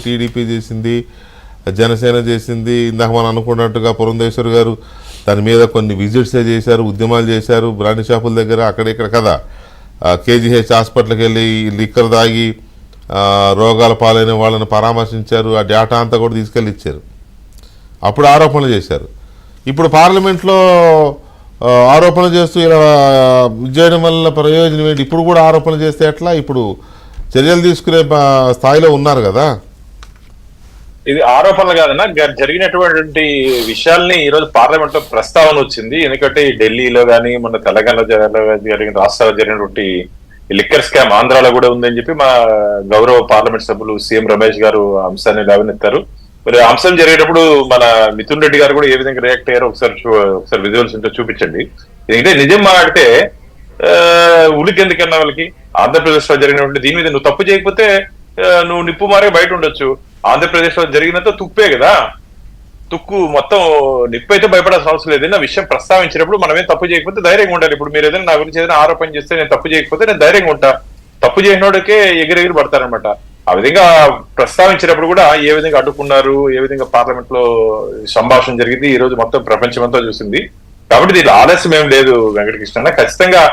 TDP చేసింది, జనసేన చేసింది. ఇందాక మనం అనుకున్నట్టుగా పురంధేశ్వర్ గారు దాని మీద కొన్ని విజిట్సే చేశారు, ఉద్యమాలు చేశారు బ్రాండ్ షాపుల దగ్గర అక్కడ ఇక్కడ కదా. కేజీహెచ్ హాస్పిటల్కి వెళ్ళి లిక్కర్ తాగి రోగాల పాలైన వాళ్ళని పరామర్శించారు. ఆ డేటా అంతా కూడా తీసుకెళ్ళి ఇచ్చారు. అప్పుడు ఆరోపణలు చేశారు. ఇప్పుడు పార్లమెంట్లో ఆరోపణలు చేస్తూ ఇలా చేయడం వల్ల ప్రయోజనం ఏంటి? ఇప్పుడు కూడా ఆరోపణలు చేస్తే ఎట్లా? ఇప్పుడు చర్యలు తీసుకునే స్థాయిలో ఉన్నారు కదా. ఇది ఆరోపణలు కాదన్నా, జరిగినటువంటి విషయాల్ని ఈ రోజు పార్లమెంట్ లో ప్రస్తావన వచ్చింది. ఎందుకంటే ఢిల్లీలో కానీ మన తెలంగాణలో జరిగిన రాష్ట్రాల్లో జరిగినటువంటి లిక్కర్ స్కామ్ ఆంధ్రాలో కూడా ఉందని చెప్పి మా గౌరవ పార్లమెంట్ సభ్యులు సీఎం రమేష్ గారు అంశాన్ని లేవనెత్తారు. మరి అంశం జరిగేటప్పుడు మన మిథున్ రెడ్డి గారు కూడా ఏ విధంగా రియాక్ట్ అయ్యారో ఒకసారి విజువల్స్ ఉంటే చూపించండి. ఎందుకంటే నిజం మాట్లాడితే ఉలికెందుకన్నా వాళ్ళకి ఆంధ్రప్రదేశ్ లో జరిగినటువంటి దీని మీద నువ్వు తప్పు చేయకపోతే నువ్వు నిప్పు మారే బయట ఉండొచ్చు. ఆంధ్రప్రదేశ్ లో జరిగినంత తుప్పే కదా, తుక్కు మొత్తం నిప్పు అయితే భయపడాల్సిన అవసరం లేదు. ఏదైనా విషయం ప్రస్తావించినప్పుడు మనమేం తప్పు చేయకపోతే ధైర్యంగా ఉండాలి. ఇప్పుడు మీరు ఏదైనా నా గురించి ఏదైనా ఆరోపణ చేస్తే నేను తప్పు చేయకపోతే నేను ధైర్యంగా ఉంటా. తప్పు చేసినోడికే ఎగిరెగిరి పడతారనమాట. ఆ విధంగా ప్రస్తావించినప్పుడు కూడా ఏ విధంగా అడ్డుకున్నారు, ఏ విధంగా పార్లమెంట్ లో సంభాషణ జరిగింది ఈ రోజు మొత్తం ప్రపంచం అంతా చూసింది. కాబట్టి దీని ఆలస్యం ఏం లేదు వెంకటకృష్ణ. ఖచ్చితంగా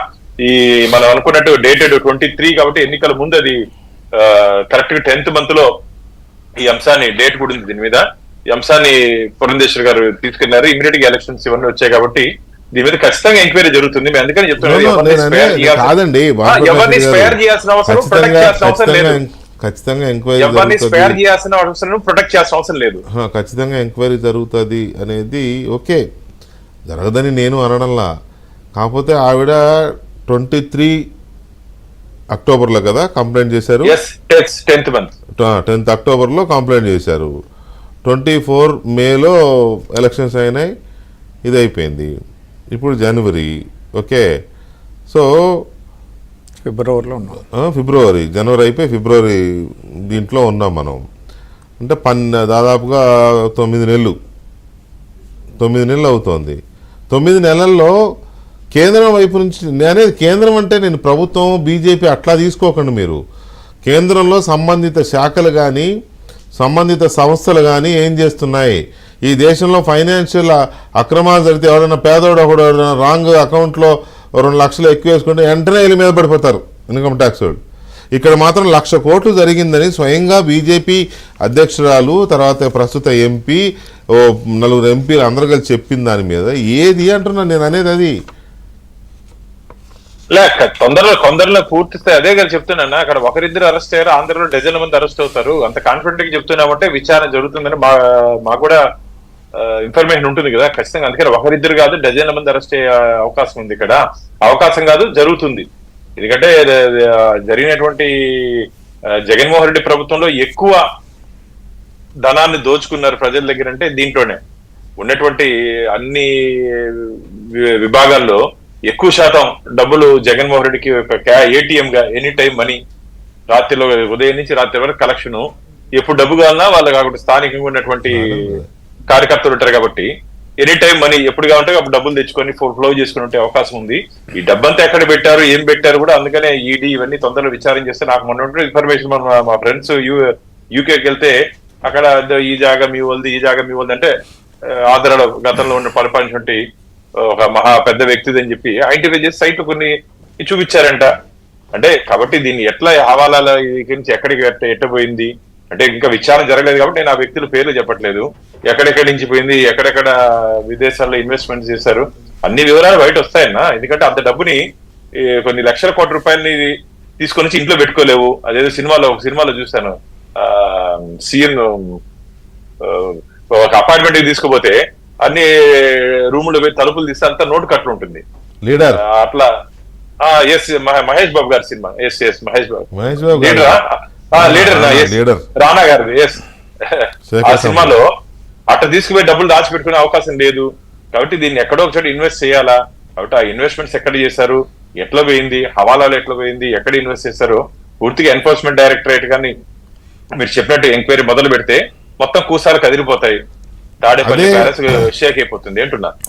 ఈ మనం అనుకున్నట్టు డేటెడ్ 23 కాబట్టి ఎన్నికల ముందు అది కరెక్ట్ గా 10th month లో ఈ అంశాన్ని డేట్ కూడా ఉంది. దీని మీద ఈ అంశాన్ని పురంధేశ్వర్ గారు తీసుకెళ్లారు. ఇమీడియట్ గా ఎలక్షన్స్ ఇవన్నీ వచ్చాయి కాబట్టి దీని మీద ఖచ్చితంగా ఎంక్వైరీ జరుగుతుంది. అందుకని చెప్తున్నాను, ఎవరిని స్పేర్ చేయాల్సిన అవసరం, ప్రొటెక్ట్ చేయాల్సిన అవసరం లేదు. ఖచ్చితంగా ఎంక్వైరీ స్పేర్ చేయాల్సిన అవసరం, ప్రొటెక్ట్ చేయాల్సిన అవసరం లేదు. ఖచ్చితంగా ఎంక్వైరీ జరుగుతుంది అనేది ఓకే, జరగదని నేను అనడంలా. కాకపోతే ఆవిడ 23 అక్టోబర్లో కదా కంప్లైంట్ చేశారు. 10th అక్టోబర్లో కంప్లైంట్ చేశారు. 24 మేలో ఎలక్షన్స్ అయినాయి, ఇది అయిపోయింది. ఇప్పుడు జనవరి, ఓకే. సో ఫిబ్రవరిలో ఉన్నాం. జనవరి అయిపోయి ఫిబ్రవరి దీంట్లో ఉన్నాం మనం. అంటే దాదాపుగా 9 నెలలు అవుతోంది. 9 నెలల్లో కేంద్రం వైపు నుంచి అనేది, కేంద్రం అంటే నేను ప్రభుత్వం బీజేపీ అట్లా తీసుకోకండి మీరు. కేంద్రంలో సంబంధిత శాఖలు కానీ సంబంధిత సంస్థలు కానీ ఏం చేస్తున్నాయి? ఈ దేశంలో ఫైనాన్షియల్ అక్రమాలు జరిగితే ఎవరైనా పేదోడు ఒకడు రాంగ్ అకౌంట్లో 2 లక్షలు ఎక్కువ వేసుకుంటే వెంటనే వీళ్ళ మీద పడిపోతారు ఇన్కమ్ ట్యాక్స్ వాళ్ళు. ఇక్కడ మాత్రం 1,00,000 కోట్లు జరిగిందని స్వయంగా బీజేపీ అధ్యక్షురాలు, తర్వాత ప్రస్తుత ఎంపీ, 4 ఎంపీలు అందరూ కలిసి చెప్పిన దాని మీద ఏది అంటున్నాను నేను అనేది. అది లేక కొందరిలో పూర్తి అదే కదా చెప్తున్నా. అక్కడ ఒకరిద్దరు అరెస్ట్ అయ్యారు, ఆంధ్రలో డజన్ల మంది అరెస్ట్ అవుతారు. అంత కాన్ఫిడెంట్ గా చెప్తున్నామంటే విచారణ జరుగుతుందని మాకు కూడా ఇన్ఫర్మేషన్ ఉంటుంది కదా. ఖచ్చితంగా అందుకని ఒకరిద్దరు కాదు, డజన్ల మంది అరెస్ట్ అయ్యే అవకాశం ఉంది. ఇక్కడ అవకాశం కాదు, జరుగుతుంది. ఎందుకంటే జరిగినటువంటి జగన్మోహన్ రెడ్డి ప్రభుత్వంలో ఎక్కువ ధనాన్ని దోచుకున్నారు ప్రజల దగ్గర అంటే దీంట్లోనే. ఉన్నటువంటి అన్ని విభాగాల్లో ఎక్కువ శాతం డబ్బులు జగన్మోహన్ రెడ్డికి ఏటీఎం గా ఎనీ టైం మనీ, రాత్రిలో ఉదయం నుంచి రాత్రి వరకు కలెక్షన్. ఎప్పుడు డబ్బు కావాలన్నా వాళ్ళు కాబట్టి స్థానికంగా ఉన్నటువంటి కార్యకర్తలు ఉంటారు కాబట్టి ఎనీ టైం మనీ ఎప్పుడు కావాలంటే అప్పుడు డబ్బులు తెచ్చుకొని ఫ్లో చేసుకుని ఉంటే అవకాశం ఉంది. ఈ డబ్బంతా ఎక్కడ పెట్టారు, ఏం పెట్టారు కూడా అందుకనే ఈడీ ఇవన్నీ తొందరగా విచారం చేస్తే నాకు మొన్న ఇన్ఫర్మేషన్ మా ఫ్రెండ్స్ యూకేకి వెళ్తే అక్కడ ఈ జాగా మీ వాళ్ళది, ఈ జాగా మీ వాళ్ళది అంటే ఆంధ్రాలో గతంలో ఉన్న పరిపాలించినటువంటి ఒక మహా పెద్ద వ్యక్తిది అని చెప్పి ఐడెంటిఫై చేసి సైట్లు కొన్ని చూపించారంట. అంటే కాబట్టి దీన్ని ఎట్లా హవాలాల నుంచి ఎక్కడికి ఎట్టబోయింది అంటే ఇంకా విచారణ జరగలేదు కాబట్టి నేను ఆ వ్యక్తుల పేర్లు చెప్పట్లేదు. ఎక్కడెక్కడి నుంచి పోయింది, ఎక్కడెక్కడ విదేశాల్లో ఇన్వెస్ట్మెంట్ చేశారు, అన్ని వివరాలు బయట వస్తాయన్నా. ఎందుకంటే అంత డబ్బుని కొన్ని లక్షల కోట్ల రూపాయలని తీసుకొని ఇంట్లో పెట్టుకోలేవు. అదేదో ఒక సినిమాలో చూశాను, సీఎం ఒక అపార్ట్మెంట్ తీసుకుపోతే అన్ని రూములు తలుపులు తీస్తే అంతా నోటు కట్లు ఉంటుంది లీడర్ అట్లా. మహేష్ బాబు గారి సినిమా, మహేష్ బాబు లీడర్ రానా గారిది. ఆ సినిమాలో అట్లా తీసుకుపోయి డబ్బులు దాచిపెట్టుకునే అవకాశం లేదు. కాబట్టి దీన్ని ఎక్కడో ఒకసారి ఇన్వెస్ట్ చేయాలా. కాబట్టి ఆ ఇన్వెస్ట్మెంట్స్ ఎక్కడ చేశారు, ఎట్లా పోయింది, హవాలాలు ఎట్లా పోయింది, ఎక్కడ ఇన్వెస్ట్ చేశారు పూర్తిగా ఎన్ఫోర్స్మెంట్ డైరెక్టరేట్ కానీ మీరు చెప్పినట్టు ఎంక్వైరీ మొదలు పెడితే మొత్తం కూసాలు కదిలిపోతాయి. తాడేపల్లి ప్యాలెస్ షేక్ అయిపోతుంది అంటున్నా.